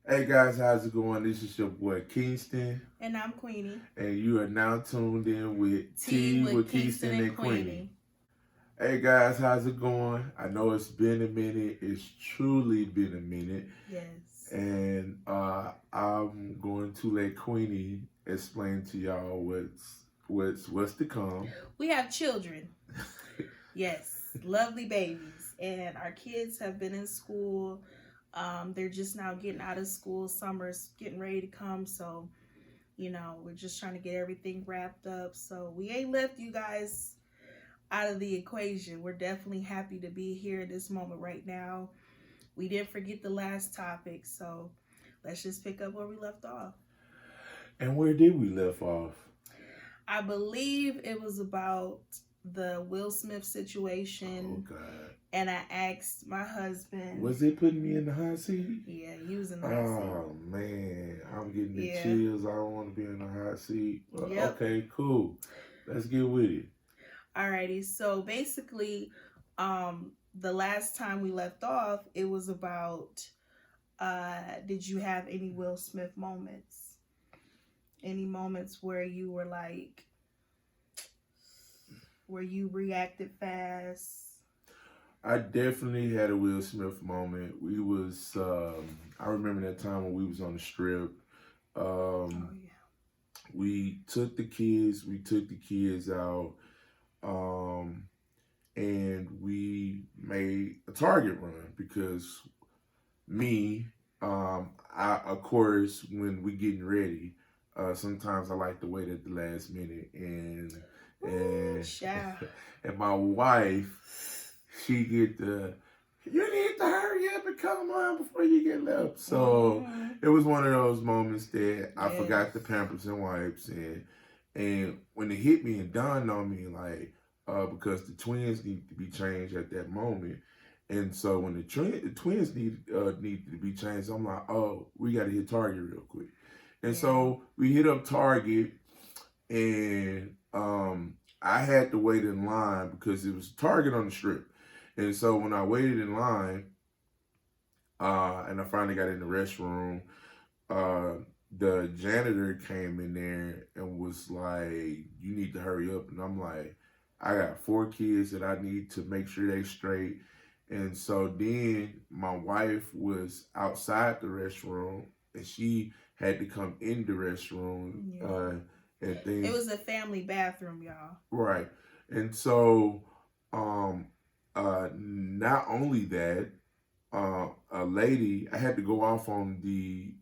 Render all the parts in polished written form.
Hey guys, how's it going? This is your boy Kingston. And I'm Queenie. And you are now tuned in with Tea with with Kingston Kingston and and Queenie. Queenie. Hey guys, how's it going? I know it's been a minute. It's truly been a minute. Yes. And I'm going to let Queenie explain to y'all what's to come. We have children. Yes, lovely babies. And our kids have been in school. They're just now getting out of school. Summer's getting ready to come. So, we're just trying to get everything wrapped up. So we ain't left you guys out of the equation. We're definitely happy to be here at this moment right now. We didn't forget the last topic. So let's just pick up where we left off. And where did we left off? I believe it was about the Will Smith situation. Oh God. And I asked my husband. Was it putting me in the hot seat? Yeah, he was in the hot seat. Oh man, I'm getting the chills. I don't want to be in the hot seat. Yep. Okay, cool. Let's get with it. Alrighty. So basically, the last time we left off, it was about did you have any Will Smith moments? Any moments where you were like, where you reacted fast? I definitely had a Will Smith moment. I remember that time when we was on the strip. We took the kids out, and we made a Target run because of course, when we getting ready, sometimes I like to wait at the last minute, and and my wife, she get the, you need to hurry up and come on before you get left. So it was one of those moments that I forgot the Pampers and wipes, and when it hit me and dawned on me, like, because the twins need to be changed at that moment. And so when the twins needed to be changed, I'm like, oh, we got to hit Target real quick. And so we hit up Target, and I had to wait in line because it was Target on the strip. And so when I waited in line, and I finally got in the restroom, the janitor came in there and was like, you need to hurry up. And I'm like, I got 4 kids that I need to make sure they straight. And so then my wife was outside the restroom, and she had to come in the restroom. And things. It was a family bathroom, y'all. Right. And so not only that, a lady, I had to go off on the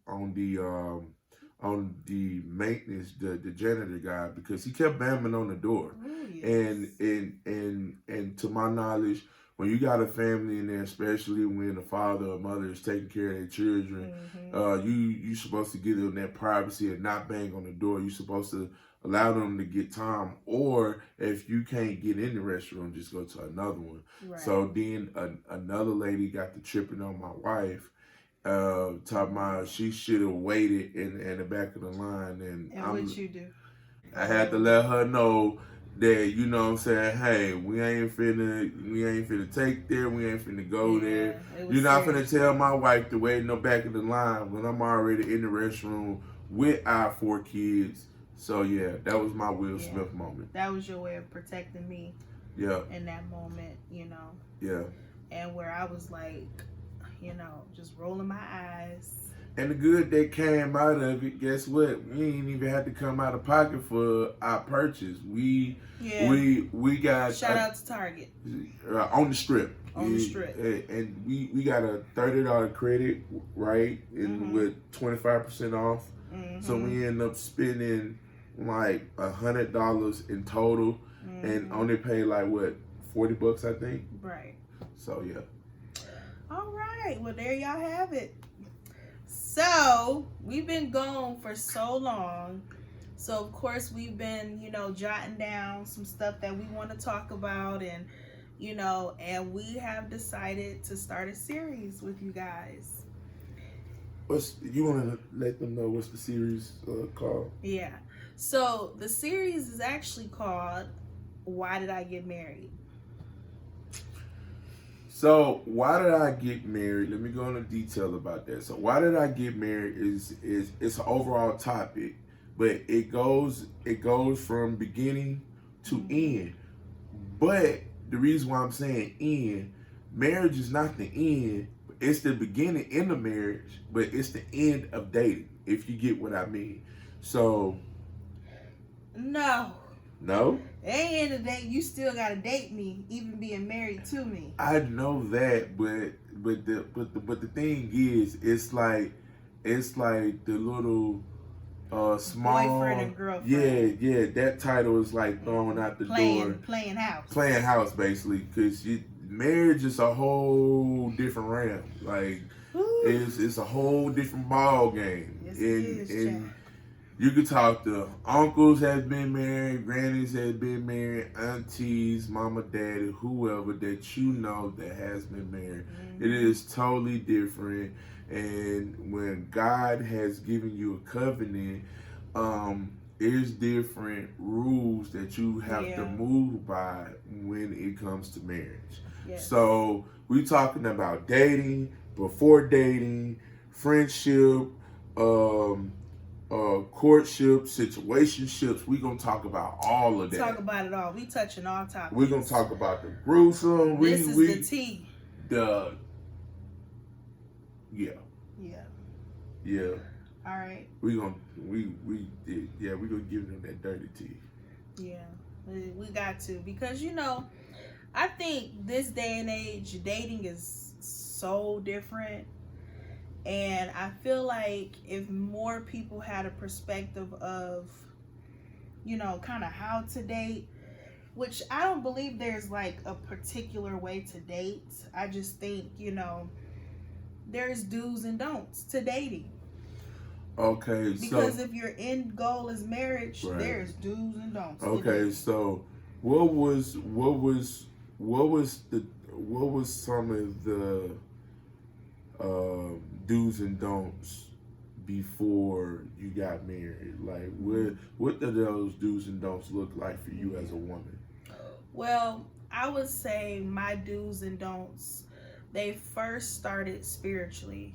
maintenance, the janitor guy, because he kept banging on the door. Oh, yes. And to my knowledge, when you got a family in there, especially when the father or mother is taking care of their children, you supposed to give them that privacy and not bang on the door. You're supposed to allow them to get time, or if you can't get in the restroom, just go to another one. Right. So then another lady got to tripping on my wife, talking about she should have waited in the back of the line. And what'd you do? I had to let her know that, you know what I'm saying, hey, we ain't finna take there, we ain't finna go there. You're not finna tell my wife to wait in the back of the line when I'm already in the restroom with our 4 kids. So yeah, that was my Will Smith moment. That was your way of protecting me. Yeah. In that moment, you know. Yeah. And where I was like, you know, just rolling my eyes. And the good that came out of it, guess what? We ain't even had to come out of pocket for our purchase. We got shout out to Target on the strip. On the strip, and we got a $30 credit, right? And with 25% off. So we end up spending like $100 in total, and only pay like what, $40, I think. Right. So yeah. All right. Well, there y'all have it. So we've been gone for so long. So of course we've been, you know, jotting down some stuff that we want to talk about, and you know, and we have decided to start a series with you guys. You want to let them know what's the series called? Yeah. So the series is actually called Why Did I Get Married? So why did I get married? Let me go into detail about that. So why did I get married is it's an overall topic, but it goes from beginning to end. But the reason why I'm saying end, marriage is not the end. It's the beginning in the marriage, but it's the end of dating, if you get what I mean. So no. No? At the end of the day, you still gotta date me, even being married to me. I know that, but the thing is, it's like the little small boyfriend and girlfriend. Yeah, that title is like thrown out the door. Playing house, basically, because marriage is a whole different realm. Like it's a whole different ball game. Yes, it is, you could talk to uncles have been married, grannies have been married, aunties, mama, daddy, whoever that you know that has been married. It is totally different. And when God has given you a covenant, there's different rules that you have to move by when it comes to marriage. Yes. So we're talking about dating, before dating, friendship, courtship, situationships. We're gonna talk about all of that. Talk about it all. We touching all topics. We're gonna talk about the gruesome. This is the tea. Yeah. All right. We're gonna give them that dirty tea. Yeah, we got to, because you know, I think this day and age dating is so different. And I feel like if more people had a perspective of, you know, kind of how to date, which I don't believe there's like a particular way to date. I just think, you know, there's do's and don'ts to dating. Okay, because if your end goal is marriage, there's do's and don'ts. Okay, so what was some of the do's and don'ts before you got married? Like what do those do's and don'ts look like for you as a woman? Well, I would say my do's and don'ts, they first started spiritually.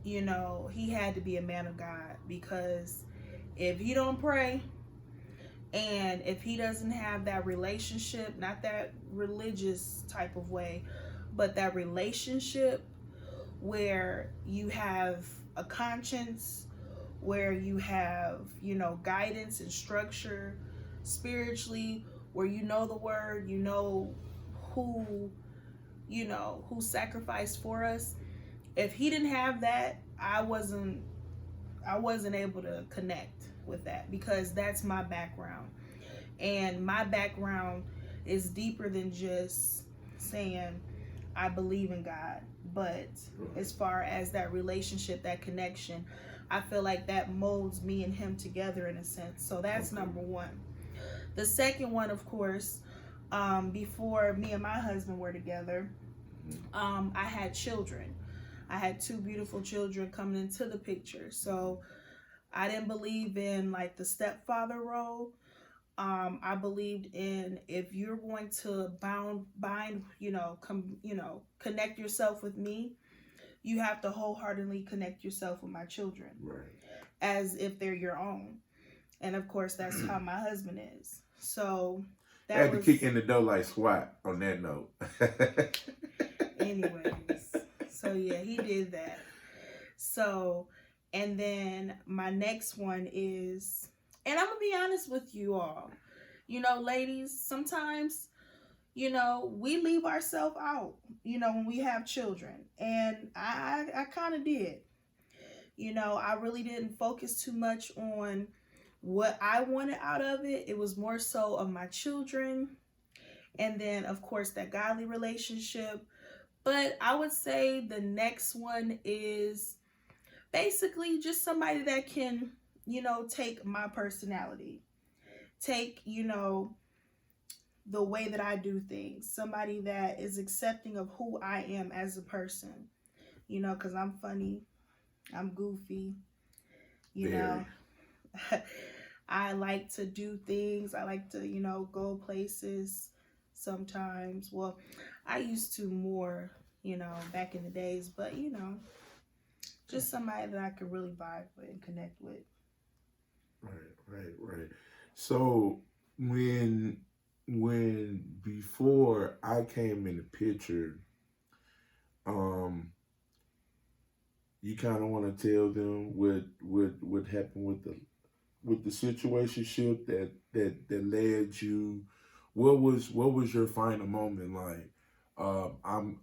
You know, he had to be a man of God, because if he don't pray and if he doesn't have that relationship, not that religious type of way, but that relationship where you have a conscience, where you have, you know, guidance and structure spiritually, where you know the word, you know who sacrificed for us. If he didn't have that, I wasn't able to connect with that, because that's my background. And my background is deeper than just saying I believe in God. But as far as that relationship, that connection, I feel like that molds me and him together in a sense. So that's number one. The second one, of course, before me and my husband were together, I had children. I had 2 beautiful children coming into the picture. So I didn't believe in like the stepfather role. I believed in, if you're going to connect yourself with me, you have to wholeheartedly connect yourself with my children, right, as if they're your own. And of course, that's how my husband is. So that had was to kick in the door like SWAT on that note. anyways. So yeah, he did that. So, and then my next one is, and I'm gonna be honest with you all, ladies, sometimes, we leave ourselves out, when we have children. And I kind of did. I really didn't focus too much on what I wanted out of it. It was more so of my children. And then, of course, that godly relationship. But I would say the next one is basically just somebody that can, take my personality, take, the way that I do things, somebody that is accepting of who I am as a person, because I'm funny, I'm goofy, I like to do things, I like to, go places sometimes. Well, I used to more, back in the days, but, just somebody that I could really vibe with and connect with. Right. So when before I came in the picture, you kind of want to tell them what happened with the situationship that led you. What was your final moment like? I'm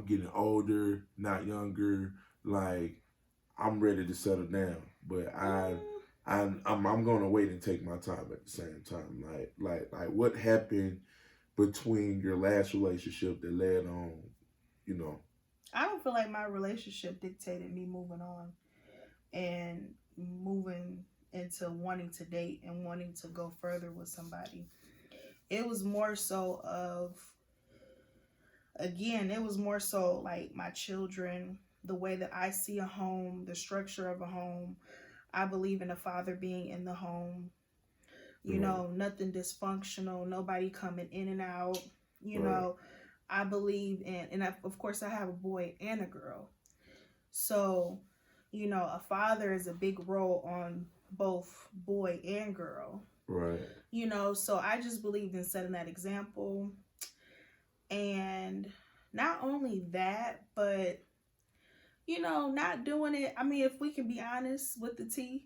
getting older, not younger. Like, I'm ready to settle down, but I'm gonna wait and take my time at the same time. Like what happened between your last relationship that led on, I don't feel like my relationship dictated me moving on and moving into wanting to date and wanting to go further with somebody. It was more so like my children, the way that I see a home, the structure of a home. I believe in a father being in the home, nothing dysfunctional, nobody coming in and out, I believe in, and of course I have a boy and a girl. So, a father is a big role on both boy and girl. Right. So I just believed in setting that example. And not only that, but, not doing it. I mean, if we can be honest with the T,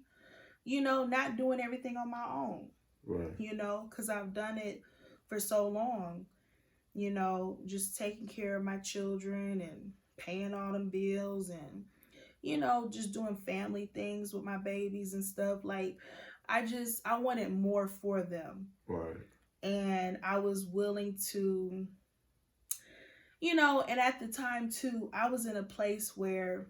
not doing everything on my own. Right. Because I've done it for so long. Just taking care of my children and paying all them bills and, just doing family things with my babies and stuff. Like, I wanted more for them. Right. And I was willing to, and at the time too, I was in a place where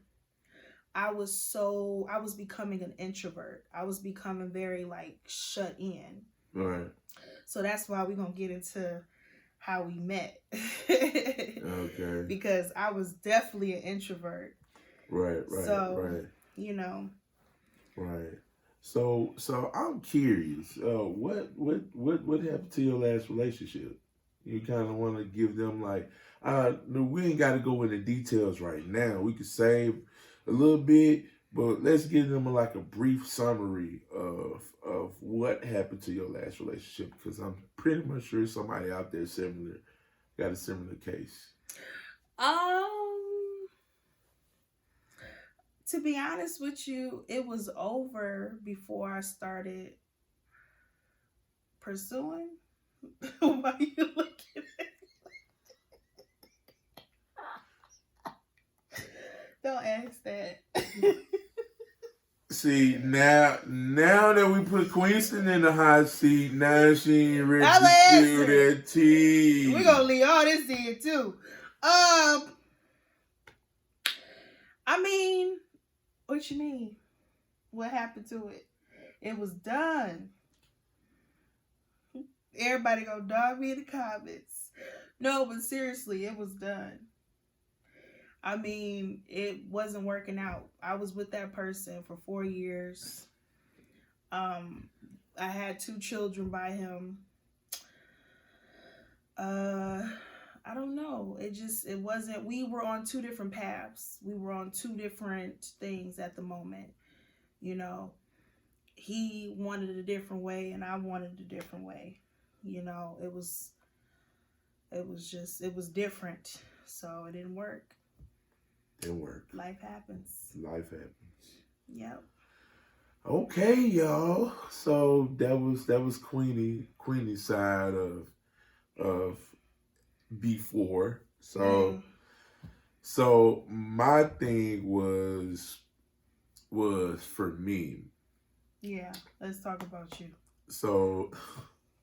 I was becoming an introvert. I was becoming very like shut in. Right. So that's why we're going to get into how we met. Okay. Because I was definitely an introvert. Right. So, Right. So I'm curious. What happened to your last relationship? You kind of want to give them like, no, we ain't got to go into details right now. We could save a little bit, but let's give them a brief summary of what happened to your last relationship, because I'm pretty much sure somebody out there got a similar case. To be honest with you, it was over before I started pursuing. Why are you looking at me? Don't ask that. See, now that we put Queenston in the hot seat, now she ain't ready to spill that tea. We're gonna leave all this in too. I mean, what you mean? What happened to it? It was done. Everybody gonna dog me in the comments. No, but seriously, it was done. I mean, it wasn't working out. I was with that person for 4 years. I I had 2 children by him. I don't know. It wasn't, we were on 2 different paths. We were on 2 different things at the moment. You know, he wanted a different way and I wanted a different way. You know, it was different. So it didn't work. Didn't work. Life happens. Life happens. Yep. Okay, y'all. So that was Queenie's side of before. So my thing was for me. Yeah, let's talk about you. So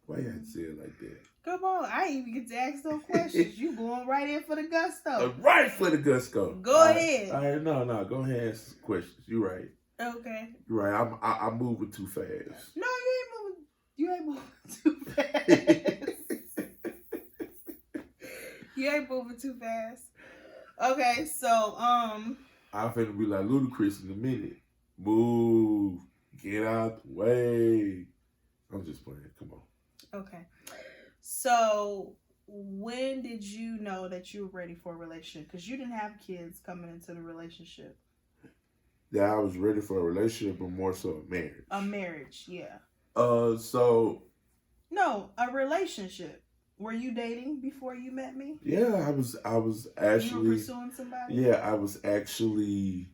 why you had to say it like that? Come on, I ain't even get to ask no questions. You going right in for the gusto. Right for the gusto. Go ahead. All right, no, go ahead and ask questions. You right. Okay. You right. I'm moving too fast. No, you ain't moving too fast. You ain't moving too fast. Okay, so I'm finna be like Ludacris in a minute. Move. Get out the way. I'm just playing. Come on. Okay. So when did you know that you were ready for a relationship? Because you didn't have kids coming into the relationship. Yeah, I was ready for a relationship, but more so a marriage. A marriage, yeah. So. No, a relationship. Were you dating before you met me? Yeah, I was actually. You were pursuing somebody? Yeah, I was actually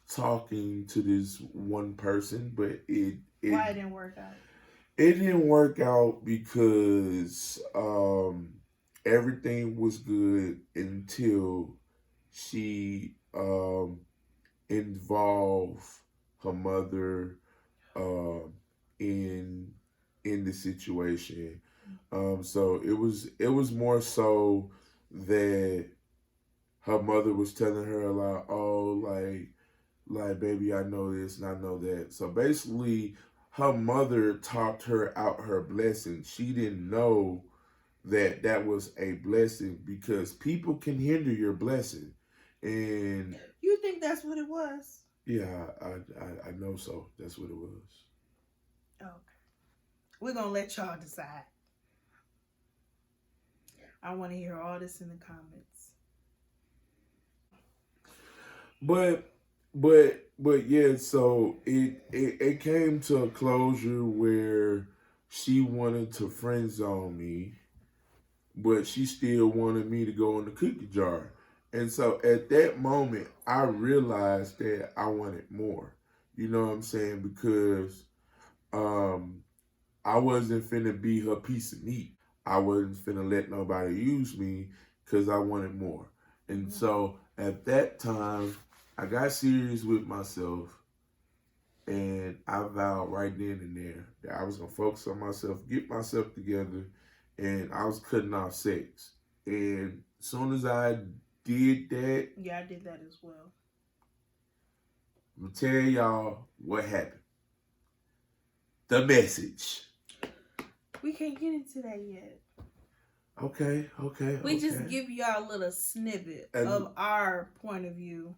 talking to this one person, but why it didn't work out? It didn't work out because everything was good until she involved her mother in the situation. So it was more so that her mother was telling her a lot, like baby, I know this and I know that. So basically her mother talked her out her blessing. She didn't know that was a blessing because people can hinder your blessing. And you think that's what it was? Yeah, I know so. That's what it was. Okay. We're going to let y'all decide. I want to hear all this in the comments. But yeah, so it came to a closure where she wanted to friend zone me, but she still wanted me to go in the cookie jar. And so at that moment, I realized that I wanted more. You know what I'm saying? Because I wasn't finna be her piece of meat. I wasn't finna let nobody use me because I wanted more. And so at that time, I got serious with myself and I vowed right then and there that I was going to focus on myself, get myself together, and I was cutting off sex. And as soon as I did that... Yeah, I did that as well. I'm going to tell y'all what happened. The message. We can't get into that yet. Okay. We just give y'all a little snippet of our point of view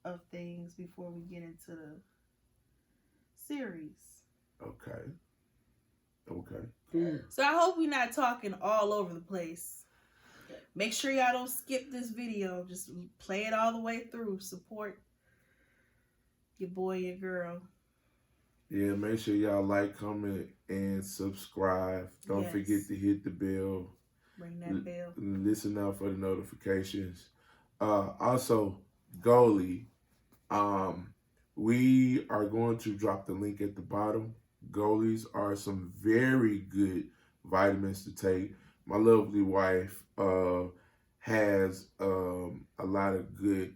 of things before we get into the series. Okay. Cool. So I hope we're not talking all over the place. Make sure y'all don't skip this video. Just play it all the way through. Support your boy, your girl. Yeah, make sure y'all like, comment, and subscribe. Don't forget to hit the bell. Ring that bell. Listen out for the notifications. Also, Goalie, we are going to drop the link at the bottom. Goalies are some very good vitamins to take. My lovely wife has a lot of good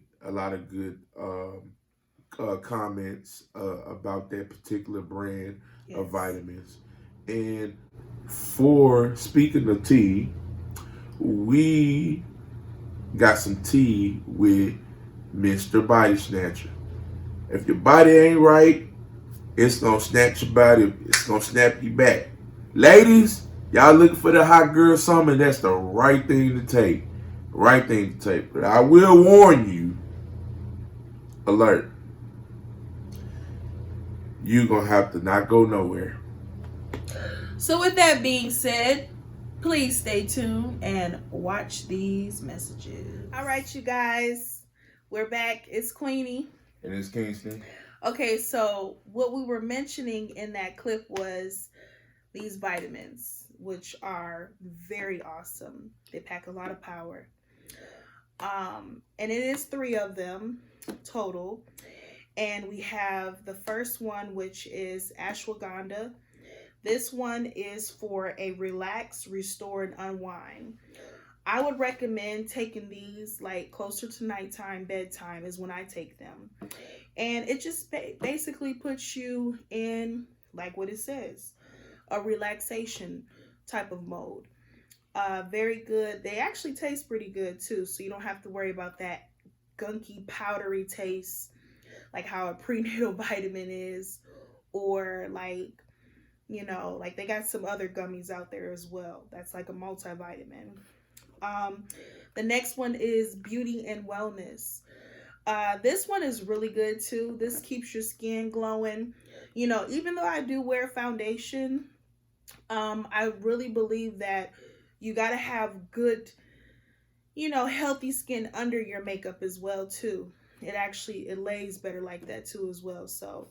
comments about that particular brand of vitamins. And for speaking of tea, we got some tea with Mr. Body Snatcher. If your body ain't right, it's gonna snatch your body. It's gonna snap you back. Ladies, y'all looking for the hot girl summer, that's the right thing to take. But I will warn you, alert. you're going to have to not go nowhere. So with that being said, please stay tuned and watch these messages. All right, you guys, we're back. It's Queenie. And it's Kingston. Okay, so what we were mentioning in that clip was these vitamins, which are very awesome. They pack a lot of power. And it is 3 of them total. And we have the first one, which is ashwagandha. This one is for a relax, restore, and unwind. I would recommend taking these like closer to nighttime, bedtime is when I take them. And it just basically puts you in, like what it says, a relaxation type of mode. Very good. They actually taste pretty good too, so you don't have to worry about that gunky, powdery taste like how a prenatal vitamin is, or like, you know, like they got some other gummies out there as well. That's like a multivitamin. The next one is beauty and wellness. This one is really good too. This keeps your skin glowing. You know, even though I do wear foundation, I really believe that you got to have good, you know, healthy skin under your makeup as well too. It lays better like that too as well. So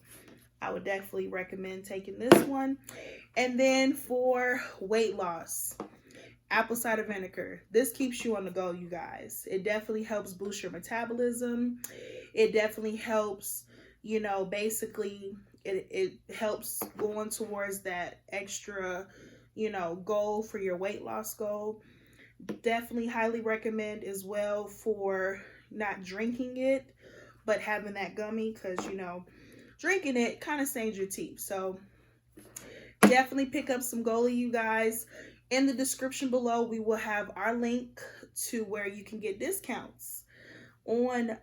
I would definitely recommend taking this one. And then for weight loss, apple cider vinegar. This keeps you on the go, you guys. It definitely helps boost your metabolism. It definitely helps, you know, basically it helps going towards that extra, you know, goal for your weight loss goal. Definitely highly recommend as well for not drinking it, but having that gummy, because, you know, drinking it kind of stains your teeth. So definitely pick up some Goli, you guys. In the description below, we will have our link to where you can get discounts on,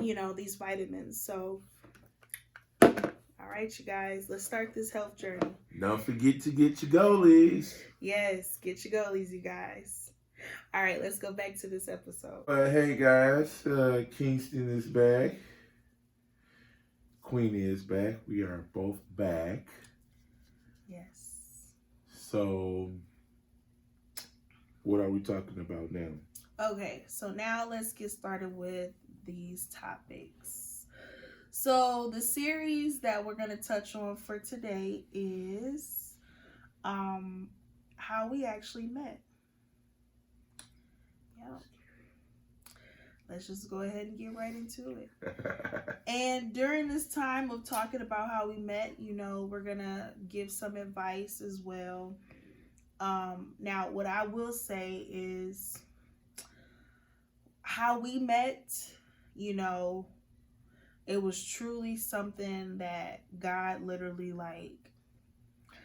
you know, these vitamins. So, all right, you guys, let's start this health journey. Don't forget to get your Golies. Yes, get your Golies, you guys. All right, let's go back to this episode. Hey, guys, Kingston is back. Queenie is back. We are both back. Yes. So, what are we talking about now? Okay, so now let's get started with these topics. So the series that we're going to touch on for today is how we actually met. Yep. Let's just go ahead and get right into it. And during this time of talking about how we met, you know, we're going to give some advice as well. Now, what I will say is how we met, you know, it was truly something that God literally like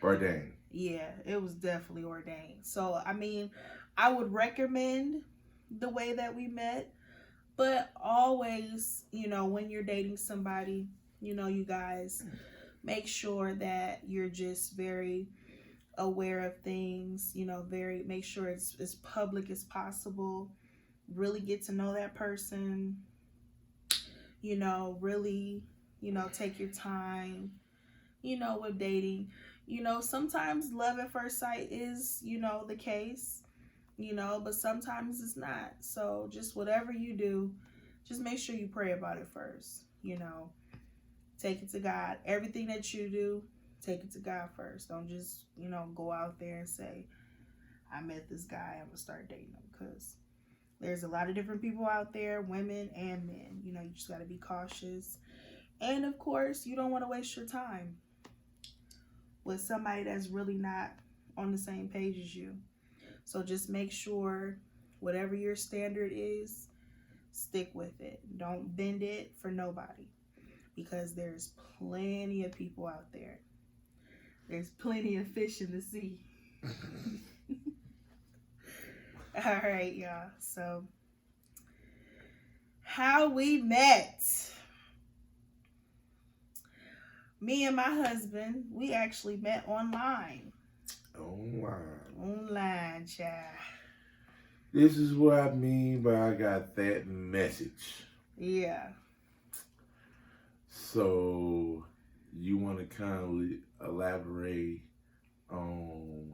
ordained. Yeah, it was definitely ordained. So, I mean, I would recommend the way that we met, but always, you know, when you're dating somebody, you know, you guys make sure that you're just very aware of things, you know, make sure it's as public as possible. Really get to know that person, you know, really, you know, take your time, you know, with dating. You know, sometimes love at first sight is, you know, the case, you know, but sometimes it's not. So just whatever you do, just make sure you pray about it first, you know, take it to God. Everything that you do, take it to God first. Don't just, you know, go out there and say, I met this guy, I'm gonna start dating him, because there's a lot of different people out there, women and men. You know, you just got to be cautious. And of course, you don't want to waste your time with somebody that's really not on the same page as you. So just make sure whatever your standard is, stick with it. Don't bend it for nobody, because there's plenty of people out there. There's plenty of fish in the sea. All right, y'all. So, how we met. Me and my husband, we actually met online. Online, child. This is what I mean by I got that message. Yeah. So, you want to kindly elaborate on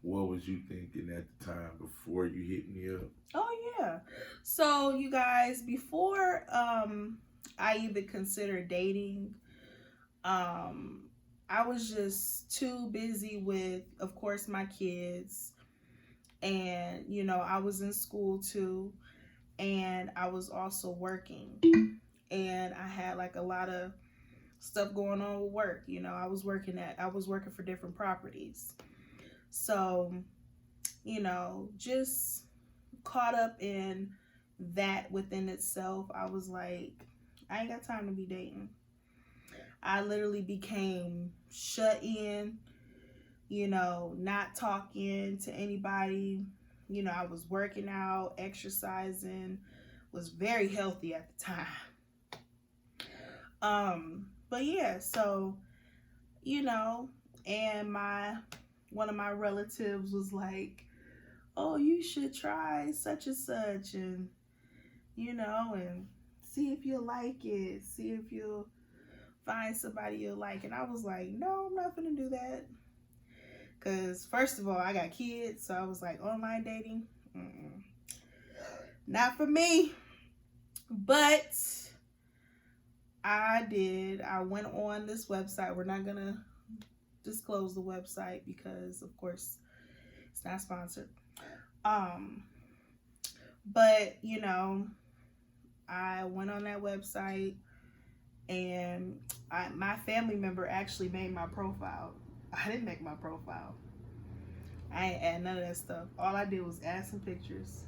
what was you thinking at the time before you hit me up? Oh yeah. So you guys, before I even considered dating, I was just too busy with, of course, my kids, and I was in school too, and I was also working, and I had like a lot of stuff going on with work. I was working for different properties, so just caught up in that within itself. I was like, I ain't got time to be dating. I literally became shut in, not talking to anybody. I was working out, exercising, was very healthy at the time. But yeah, so, and one of my relatives was like, oh, you should try such and such, and and see if you'll like it, see if you'll find somebody you'll like. And I was like, no, I'm not gonna do that, because first of all, I got kids, so I was like, online dating, not for me. But I went on this website. We're not gonna disclose the website because, of course, it's not sponsored. But I went on that website, and my family member actually made my profile. I didn't make my profile. I ain't add none of that stuff. All I did was add some pictures,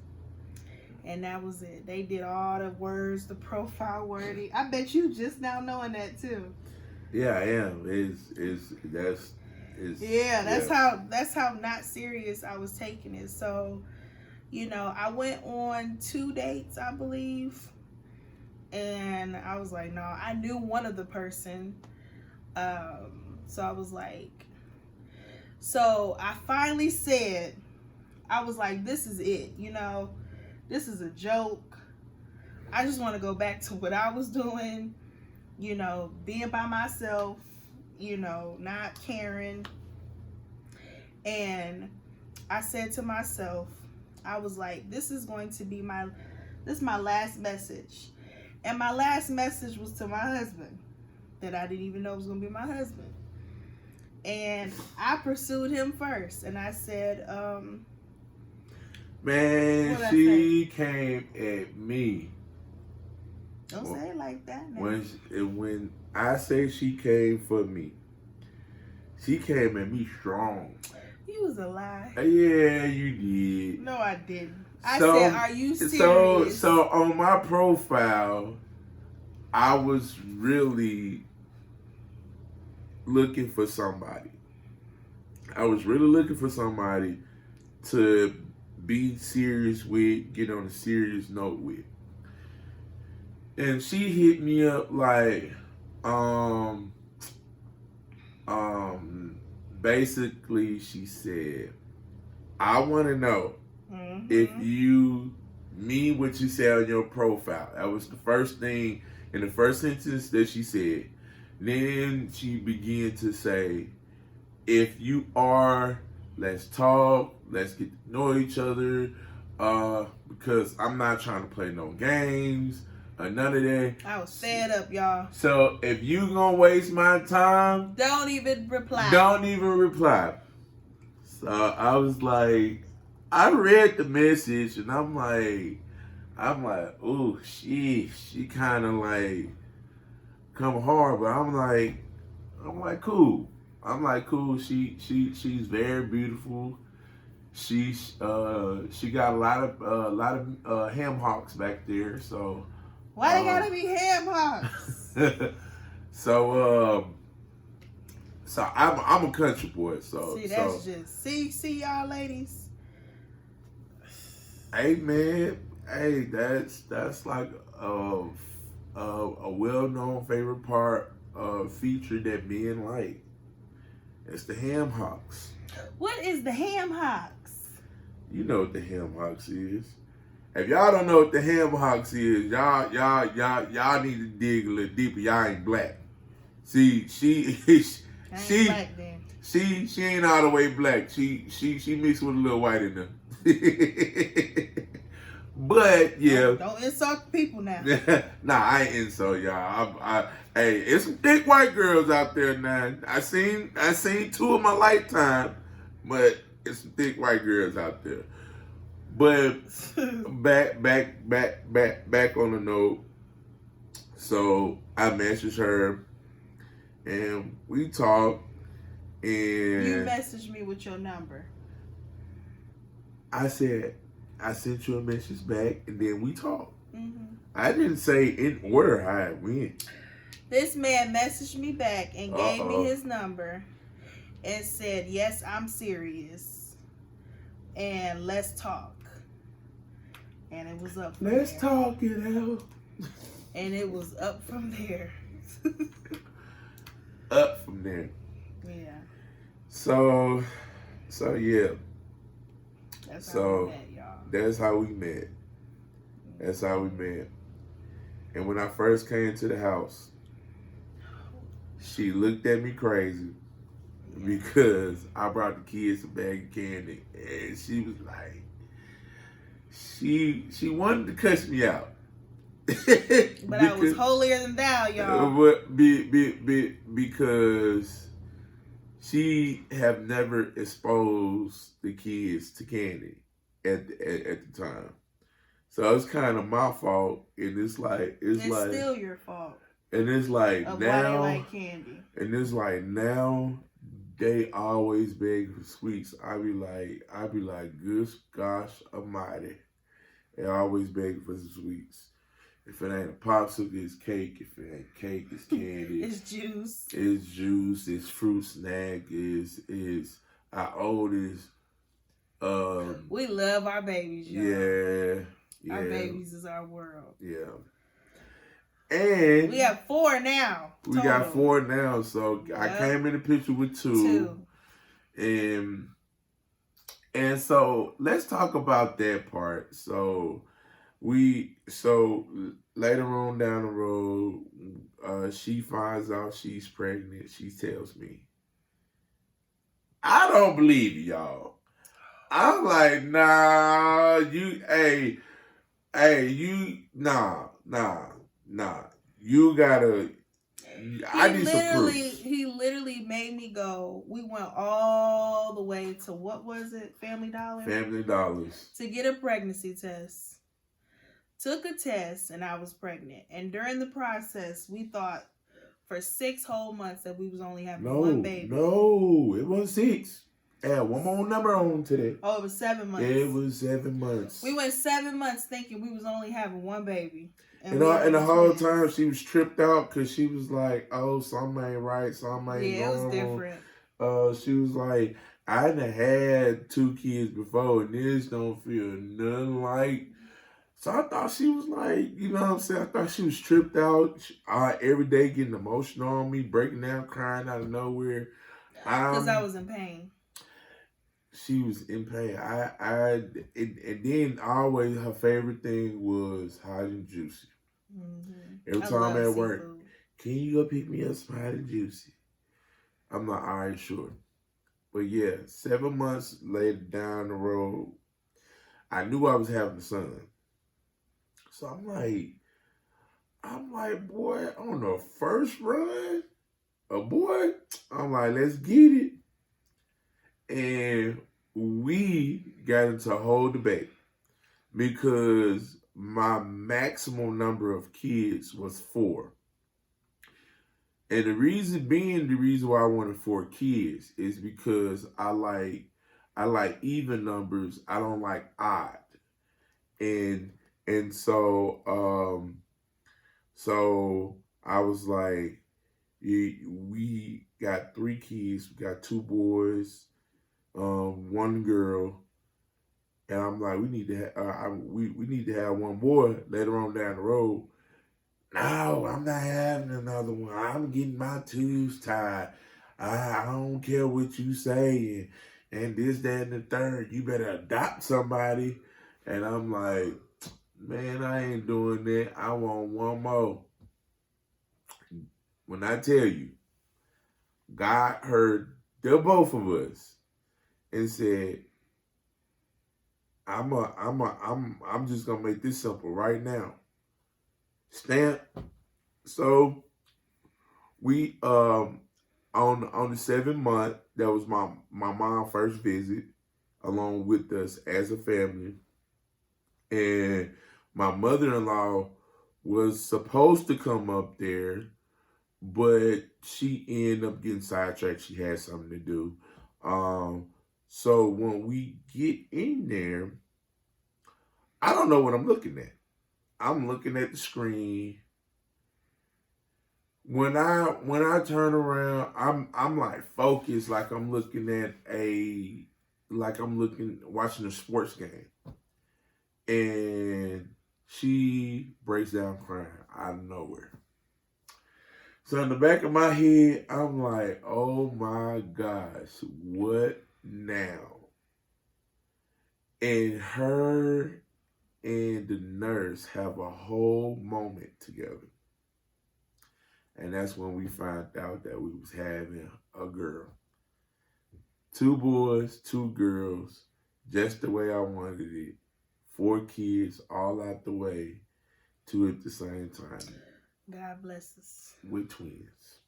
and that was it. They did all the words, the profile wording. I bet you just now knowing that too. Yeah, I am. That's how not serious I was taking it. So, I went on 2 dates, I believe, and I was like, no, I knew one of the person. So I was like, so I finally said, I was like, this is it, this is a joke. I just want to go back to what I was doing, being by myself, not caring. And I said to myself, I was like, this is my last message. And my last message was to my husband, that I didn't even know was going to be my husband. And I pursued him first. And I said, man, she came at me. Don't say it like that, man. When I say she came for me, she came at me strong. You was a lie. Yeah, you did. No, I didn't. I said, are you serious? So on my profile, I was really looking for somebody. I was really looking for somebody to be serious with, get on a serious note with. And she hit me up like, basically she said, I want to know if you mean what you say on your profile. That was the first thing in the first sentence that she said. Then she began to say, if you are, let's talk, let's get to know each other, because I'm not trying to play no games or none of that. I was fed up, y'all. So if you gonna waste my time, don't even reply. So I was like, I read the message and I'm like, oh, she kind of like come hard, but I'm like cool. She's very beautiful. She got a lot of ham hocks back there. So why they gotta be ham hocks? So I'm a country boy. So see y'all ladies. Hey man, that's like a well-known favorite part feature that men like. It's the ham hocks. What is the ham hocks? You know what the ham hocks is. If y'all don't know what the ham hocks is, y'all need to dig a little deeper. Y'all ain't black. See, she I ain't she black then. she ain't all the way black. She mixed with a little white in there. But yeah, Don't insult the people now. nah, I ain't insult y'all. Hey, it's some thick white girls out there now. I seen two in my lifetime, but it's some thick white girls out there. But back on the note. So I messaged her, and we talked. And you messaged me with your number. I said, I sent you a message back, and then we talked. Mm-hmm. I didn't say in order how it went. This man messaged me back and gave me his number and said, yes, I'm serious. And let's talk. And it was up from there. Let's talk it out. And it was up from there. Up from there. Yeah. So yeah. That's how we met, y'all. That's how we met. That's how we met. And when I first came to the house, she looked at me crazy because I brought the kids a bag of candy, and she was like, she wanted to cuss me out. But I was holier than thou, y'all. Because she have never exposed the kids to candy at the time. So it's kind of my fault, and it's still your fault. And it's like of now, why they like candy. And it's like now, they always beg for sweets. I be like, good gosh almighty, they always beg for sweets. If it ain't a popsicle, it's cake. If it ain't cake, it's candy. It's juice. It's juice. It's fruit snack. Is our oldest. We love our babies, y'all. Yeah. Our babies is our world. Yeah. And we have 4 now. We got 4 now. So yep. I came in the picture with 2. And so let's talk about that part. So later on down the road, she finds out she's pregnant. She tells me, I don't believe y'all. I'm like, nah, nah. You gotta. I need some proof. He literally made me go. We went all the way to, what was it? Family Dollar? Family Dollars. To get a pregnancy test. Took a test and I was pregnant. And during the process, we thought for 6 whole months that we was only having one baby. No, it was 6. Add one more number on today. Oh, it was 7 months. It was 7 months. We went 7 months thinking we was only having one baby. And the whole time she was tripped out because she was like, oh, something ain't right, something ain't normal. It was different. She was like, I done had 2 kids before and this don't feel nothing like. So I thought she was like, you know what I'm saying? I thought she was tripped out. Every day getting emotional on me, breaking down, crying out of nowhere. Because I was in pain. She was in pain. And then always her favorite thing was hot and juicy. Mm-hmm. Every time at work, can you go pick me up some hot and juicy? I'm like, all right, sure. But yeah, 7 months later down the road, I knew I was having a son. So I'm like, boy, on the first run, I'm like, let's get it. And we got into a whole debate because my maximum number of kids was 4. And the reason why I wanted 4 kids is because I like even numbers. I don't like odd. And so I was like, we got 3 kids. We got 2 boys, 1 girl, and I'm like, we need to have 1 boy later on down the road. No, I'm not having another one. I'm getting my tubes tied. I don't care what you say, and this, that, and the third. You better adopt somebody. And I'm like, man, I ain't doing that. I want 1 more. When I tell you, God heard the both of us and said, I'm just gonna make this simple right now. Stamp. So we on the 7th month, that was my mom's first visit along with us as a family. And my mother-in-law was supposed to come up there, but she ended up getting sidetracked. She had something to do. So when we get in there, I don't know what I'm looking at. I'm looking at the screen. When I turn around, I'm like focused, like I'm looking at watching a sports game. And she breaks down crying out of nowhere. So in the back of my head, I'm like, oh my gosh, what now? And her and the nurse have a whole moment together. And that's when we found out that we was having a girl. 2 boys, 2 girls, just the way I wanted it. 4 kids, all out the way, 2 at the same time. God bless us. With twins.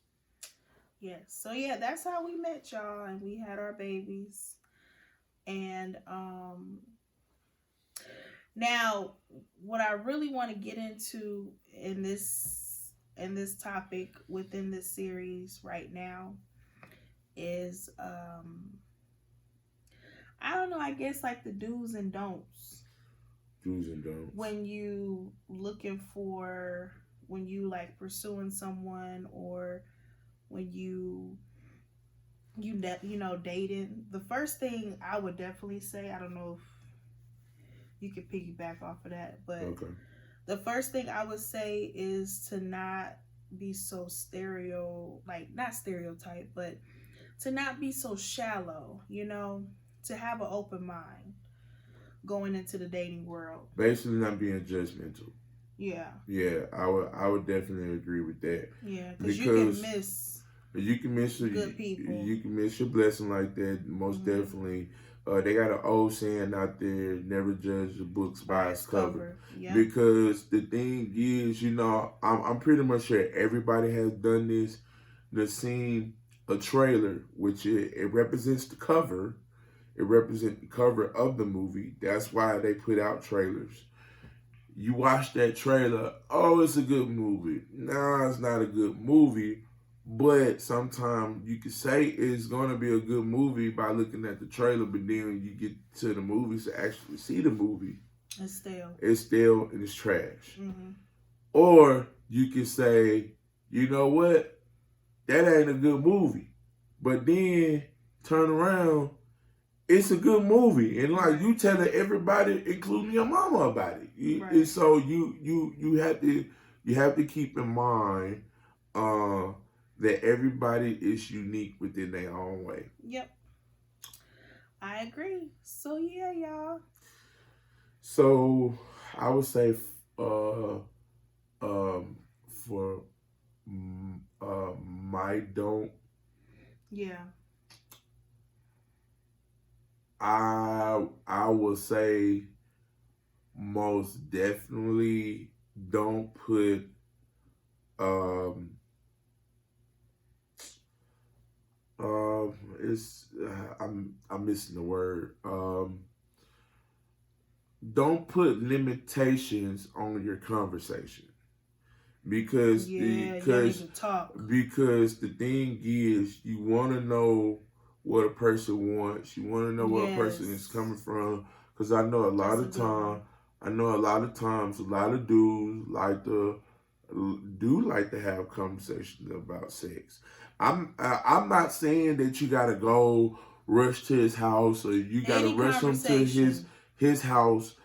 Yes. So yeah, that's how we met, y'all, and we had our babies. And now what I really want to get into in this topic within this series right now is I don't know, I guess like the do's and don'ts. Do's and don'ts. When you like pursuing someone, or when you dating. The first thing I would definitely say, I don't know if you could piggyback off of that, but okay. The first thing I would say is to not be so not stereotype, but to not be so shallow, to have an open mind going into the dating world. Basically not being judgmental. Yeah. Yeah, I would definitely agree with that. Yeah, because you can miss good people. You can miss your blessing like that. Most definitely. They got an old saying out there: "Never judge the books by its cover." Yep. Because the thing is, I'm pretty much sure everybody has done this. They've seen a trailer, which it represents the cover. It represents the cover of the movie. That's why they put out trailers. You watch that trailer, oh, it's a good movie. Nah, it's not a good movie. But sometimes you could say it's going to be a good movie by looking at the trailer, but then when you get to the movies to actually see the movie, it's stale. It's stale and it's trash. Mm-hmm. Or you could say, you know what? That ain't a good movie. But then turn around, it's a good movie, and like you telling everybody, including your mama, about it. And so you have to keep in mind that everybody is unique within their own way. Yep, I agree. So yeah, y'all. So I would say for my don't. Yeah. I will say most definitely don't put I'm missing the word. Don't put limitations on your conversation. Because you need to talk. Because the thing is, you want to know what a person wants. You want to know where a person is coming from. Because I know a lot of times, a lot of dudes like to have conversations about sex. I'm not saying that you gotta go rush to his house, or you gotta rush him to his house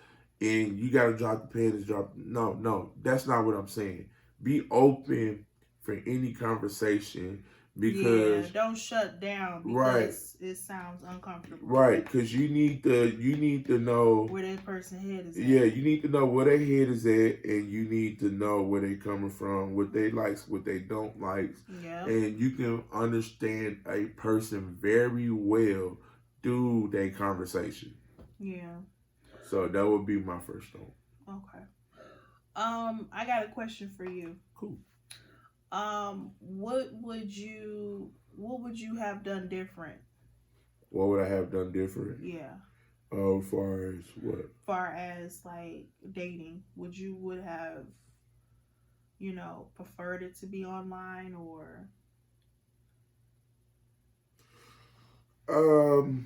and you gotta drop the panties. No, that's not what I'm saying. Be open for any conversation, because don't shut down because it sounds uncomfortable. Right, because you need to know where that person's head is at. Yeah, you need to know where their head is at, and you need to know where they coming from, what they likes, what they don't like. Yeah. And you can understand a person very well through their conversation. Yeah. So that would be my first thought. Okay. I got a question for you. Cool. What would you have done different? What would I have done different? Yeah. As far as what? Far as like dating, would have, preferred it to be online or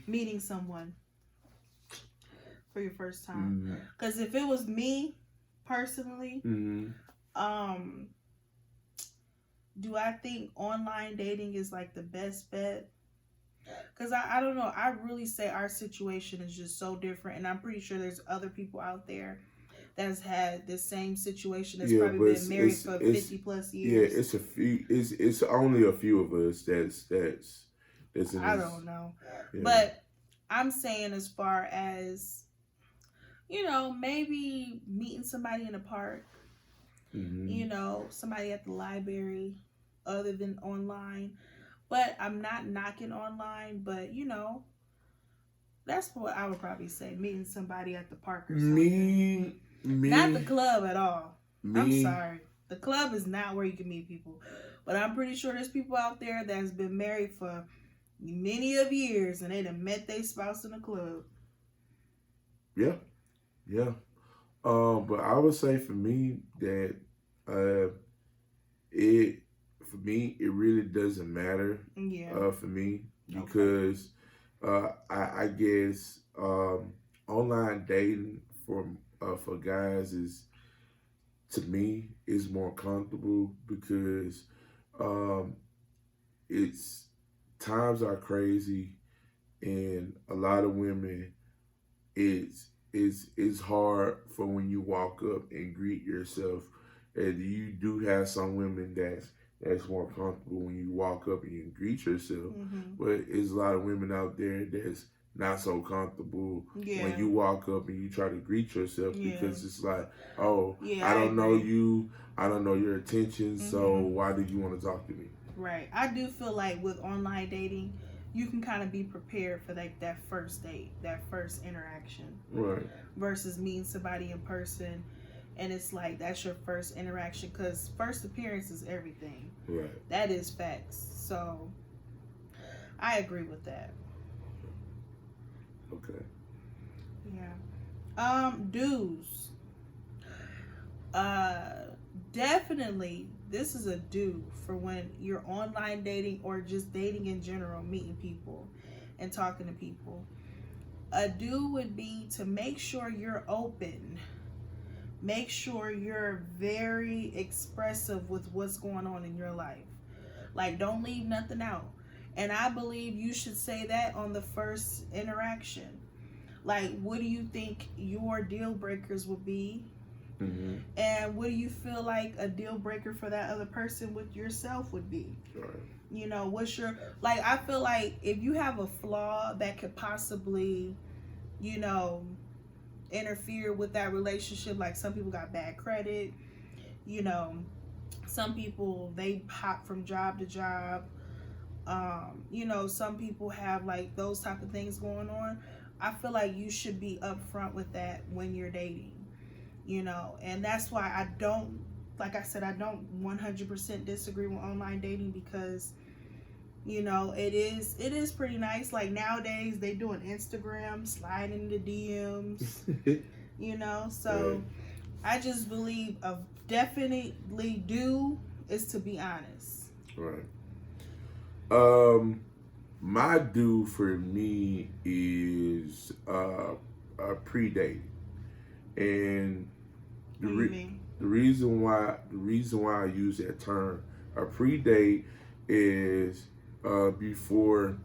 meeting someone for your first time? Because if it was me personally, do I think online dating is like the best bet? Because I don't know. I really say our situation is just so different. And I'm pretty sure there's other people out there that's had the same situation that's probably been married for 50 plus years. Yeah, it's a few. It's only a few of us that's in I don't know. Yeah. But I'm saying as far as, maybe meeting somebody in a park, somebody at the library other than online. But I'm not knocking online, but that's what I would probably say. Meeting somebody at the park or something. Me. Not the club at all. I'm sorry. The club is not where you can meet people. But I'm pretty sure there's people out there that's been married for many of years and they done met their spouse in the club. Yeah. Yeah. But I would say for me that it really doesn't matter. Yeah. For me because I guess online dating for guys is, to me, is more comfortable because it's times are crazy and a lot of women it's hard for when you walk up and greet yourself, and you do have some women that's more comfortable when you walk up and you greet yourself. But there's a lot of women out there that's not so comfortable when you walk up and you try to greet yourself because it's like, I don't know you, I don't know your intentions, so why do you want to talk to me? Right. I do feel like with online dating, you can kind of be prepared for like that first date, that first interaction. Right. Versus meeting somebody in person. And it's like, that's your first interaction because first appearance is everything. Right. That is facts. So, I agree with that. Okay. Yeah. Dues. Definitely, this is a do for when you're online dating or just dating in general, meeting people and talking to people. A do would be to make sure you're open. Make sure you're very expressive with what's going on in your life. Like, don't leave nothing out. And I believe you should say that on the first interaction. Like, what do you think your deal breakers would be? And what do you feel like a deal breaker for that other person with yourself would be? Right. What's your, like, I feel like if you have a flaw that could possibly, interfere with that relationship, like some people got bad credit, some people, they hop from job to job, some people have like those type of things going on. I feel like you should be upfront with that when you're dating, and that's why I don't, like I said, I don't 100% disagree with online dating because it is pretty nice. Like nowadays they doing Instagram, sliding the DMs, so right. I just believe a definitely do is to be honest. Right. My do for me is a pre-date, and the reason why I use that term, a pre-date, is before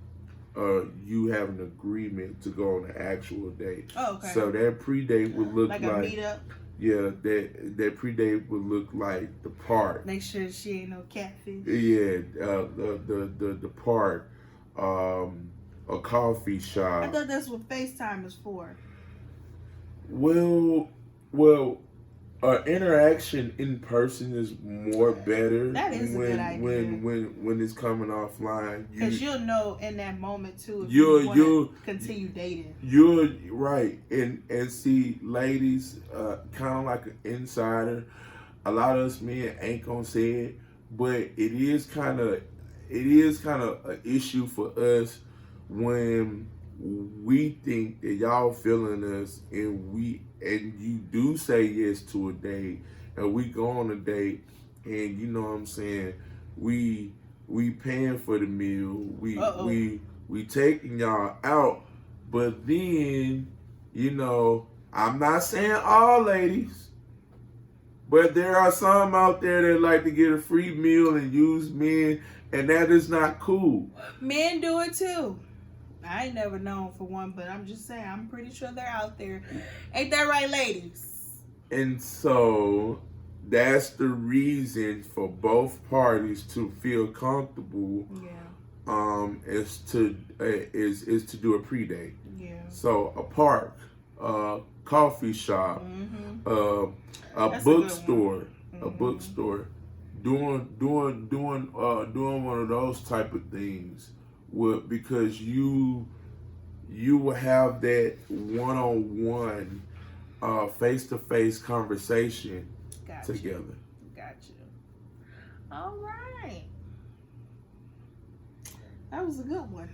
you have an agreement to go on an actual date. Oh, okay. So that pre-date would look like a meetup. Yeah, that pre-date would look like the park. Make sure she ain't no catfish. Yeah, the park, a coffee shop. I thought that's what FaceTime is for. Well, interaction in person is more better. That is a good idea. When it's coming offline, because you'll know in that moment too if you'll want to continue dating. You're right, and see, ladies, kind of like an insider. A lot of us men ain't gonna say it, but it is kind of an issue for us when we think that y'all feeling us and you do say yes to a date and we go on a date and you know what I'm saying, we paying for the meal, we taking y'all out, but then, you know, I'm not saying all ladies, but there are some out there that like to get a free meal and use men, and that is not cool. Men do it too. I ain't never known for one, but I'm just saying, I'm pretty sure they're out there. Ain't that right, ladies? And so that's the reason for both parties to feel comfortable. Yeah. Is to do a pre-date. Yeah. So a park, coffee shop, a bookstore, doing one of those type of things. Because you will have that one-on-one, face-to-face conversation together. Gotcha. All right. That was a good one.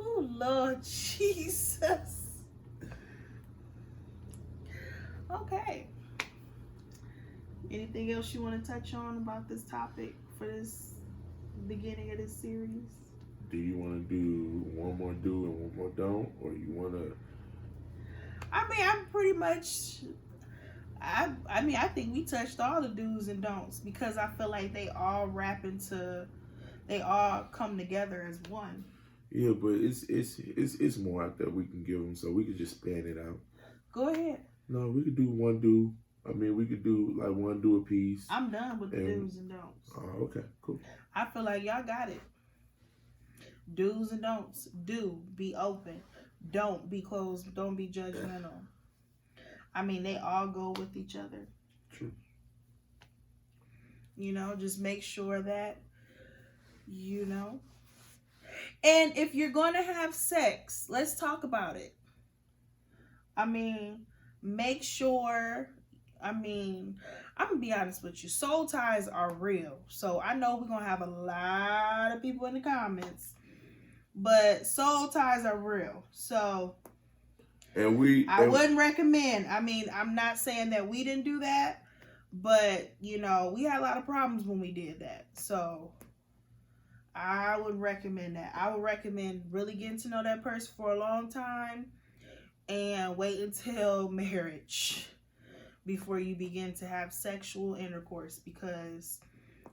Oh, Lord Jesus. Okay. Anything else you want to touch on about this topic for this beginning of this series? Do you want to do one more do and one more don't, or you want to? I mean, I'm pretty much. I mean, I think we touched all the do's and don'ts because I feel like they all they all come together as one. Yeah, but it's more out there we can give them, so we could just span it out. Go ahead. No, we could do one do. I mean, we could do like one do a piece. I'm done with the do's and don'ts. Oh, okay, cool. I feel like y'all got it. Do's and don'ts. Do, be open. Don't be closed. Don't be judgmental. I mean, they all go with each other. True. You know, just make sure that, you know. And if you're going to have sex, let's talk about it. I mean, make sure, I'm going to be honest with you. Soul ties are real. So I know we're going to have a lot of people in the comments. But soul ties are real. So I wouldn't recommend. I mean, I'm not saying that we didn't do that. But, you know, we had a lot of problems when we did that. So I would recommend that. I would recommend really getting to know that person for a long time and wait until marriage before you begin to have sexual intercourse, because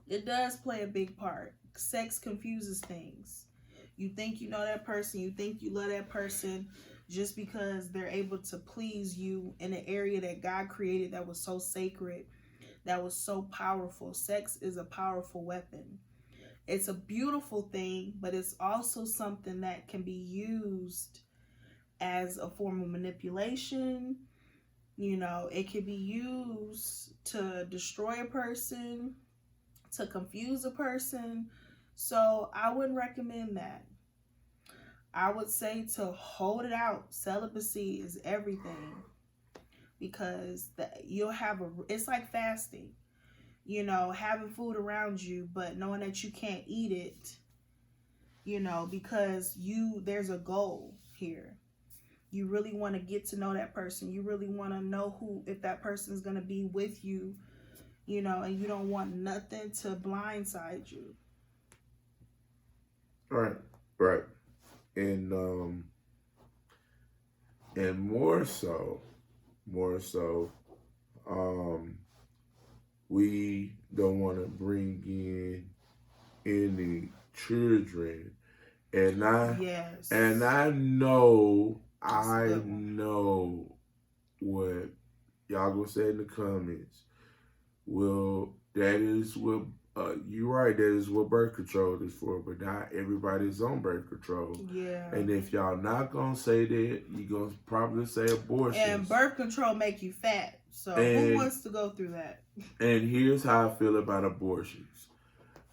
it does play a big part. Sex confuses things. You think you know that person, you think you love that person just because they're able to please you in an area that God created that was so sacred, that was so powerful. Sex is a powerful weapon. It's a beautiful thing, but it's also something that can be used as a form of manipulation. You know, it can be used to destroy a person, to confuse a person. So I wouldn't recommend that. I would say to hold it out. Celibacy is everything, because you'll have it's like fasting. You know, having food around you, but knowing that you can't eat it, you know, because there's a goal here. You really want to get to know that person. You really want to know if that person is going to be with you, you know, and you don't want nothing to blindside you. Right. And more so, we don't want to bring in any children. And I I know what y'all gonna say in the comments. Well, that is what you're right. That is what birth control is for. But not everybody's on birth control. Yeah. And if y'all not gonna say that, you gonna probably say abortion. And birth control make you fat. So who wants to go through that? And here's how I feel about abortions.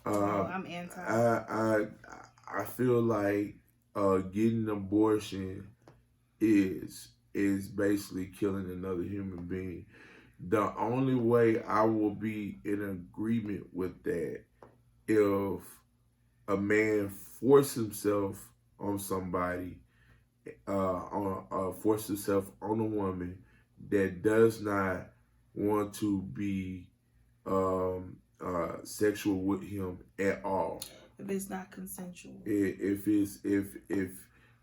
I'm anti. I feel like getting an abortion is basically killing another human being. The only way I will be in agreement with that if a man force himself on somebody, force himself on a woman that does not want to be sexual with him at all. If it's not consensual. If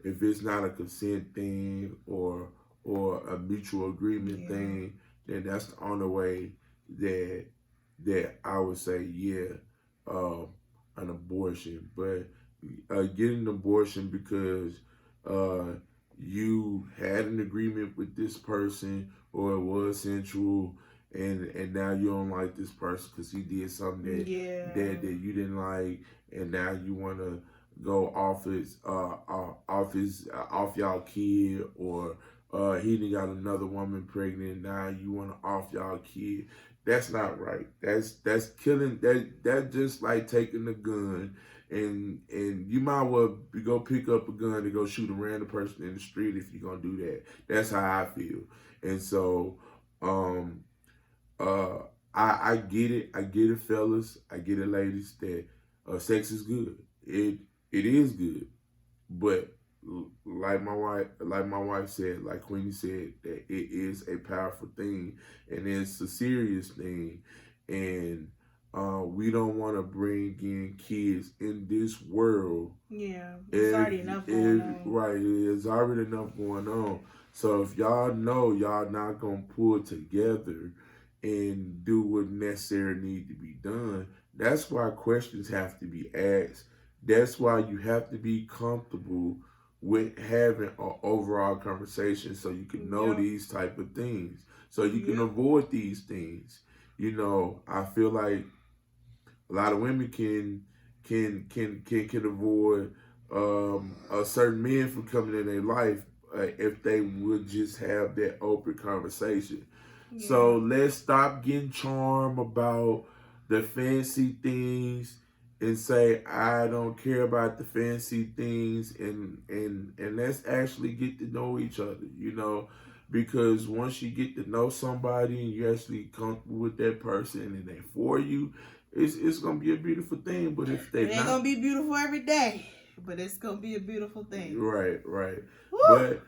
it's not a consent thing or a mutual agreement thing, then that's the only way that I would say an abortion. But getting an abortion because you had an agreement with this person or it was sensual, and now you don't like this person because he did something that you didn't like, and now you want to go off y'all kid, or he done got another woman pregnant. Now you want to off y'all kid. That's not right. That's killing. That just like taking a gun and you might well go pick up a gun to go shoot a random person in the street if you're gonna do that. That's how I feel. And so I get it. I get it, fellas. I get it, ladies, that sex is good. It is good. But like my wife said, like Queenie said, that it is a powerful thing and it's a serious thing. And we don't want to bring in kids in this world. Yeah, there's already enough going on. Right, there's already enough going on. So if y'all know y'all not going to pull together and do what necessary need to be done, that's why questions have to be asked. That's why you have to be comfortable with having an overall conversation so you can know these type of things, so you can avoid these things. You know, I feel like a lot of women can avoid certain men from coming in their life if they would just have that open conversation. Yeah. So let's stop getting charmed about the fancy things and say I don't care about the fancy things, and let's actually get to know each other, you know, because once you get to know somebody and you actually comfortable with that person and they for you, it's gonna be a beautiful thing. But if they ain't gonna be beautiful every day, but it's gonna be a beautiful thing. Right. Woo! But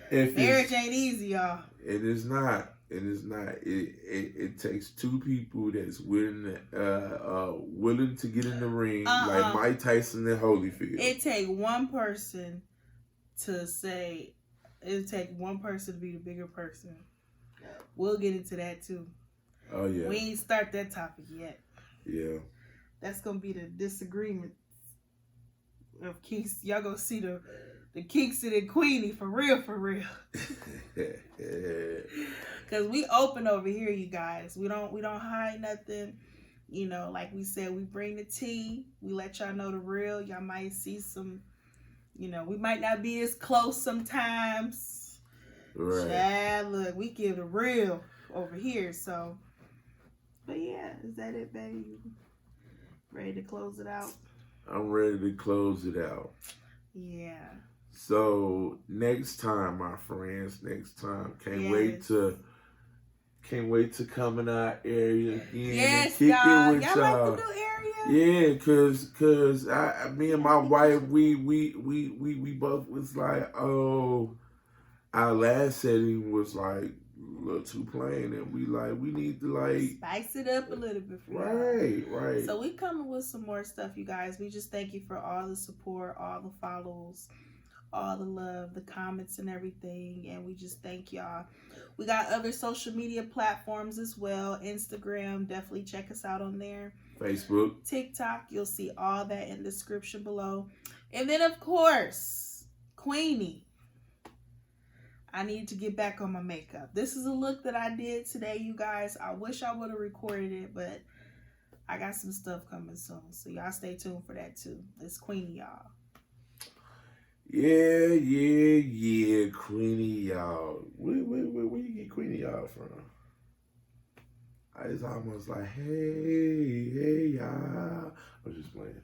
if marriage ain't easy, y'all. It is not. It takes two people that's willing to get in the ring, like Mike Tyson and Holyfield. It take one person to say. It take one person to be the bigger person. We'll get into that too. Oh yeah. We ain't start that topic yet. Yeah. That's gonna be the disagreement of Kingston. Y'all gonna see the Kingston and Queenie for real. Cause we open over here, you guys. We don't hide nothing. You know, like we said, we bring the tea. We let y'all know the real. Y'all might see some, you know, we might not be as close sometimes. Right. Chad, look, we give the real over here. So, but yeah, is that it, baby? Ready to close it out? I'm ready to close it out. Yeah. So next time, my friends, can't wait to come in our area again. Yes, and kick y'all. It with y'all like the new area? Yeah, cause me and my wife, we both was like, oh, our last setting was like a little too plain, and we need to spice it up a little bit for right. So we coming with some more stuff, you guys. We just thank you for all the support, all the follows, all the love, the comments and everything, and we just thank y'all. We got other social media platforms as well. Instagram, definitely check us out on there. Facebook, TikTok, you'll see all that in the description below. And then of course, Queenie, I need to get back on my makeup. This is a look that I did today, you guys. I wish I would have recorded it, but I got some stuff coming soon. So y'all stay tuned for that too. It's Queenie, y'all. Yeah, Queenie, y'all. Where you get Queenie, y'all from? It's almost like, hey, y'all. I was just playing.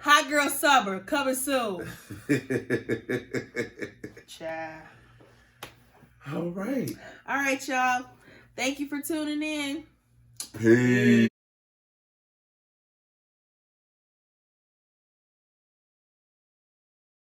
Hot Girl Summer, coming soon. Child. All right. All right, y'all. Thank you for tuning in. Peace.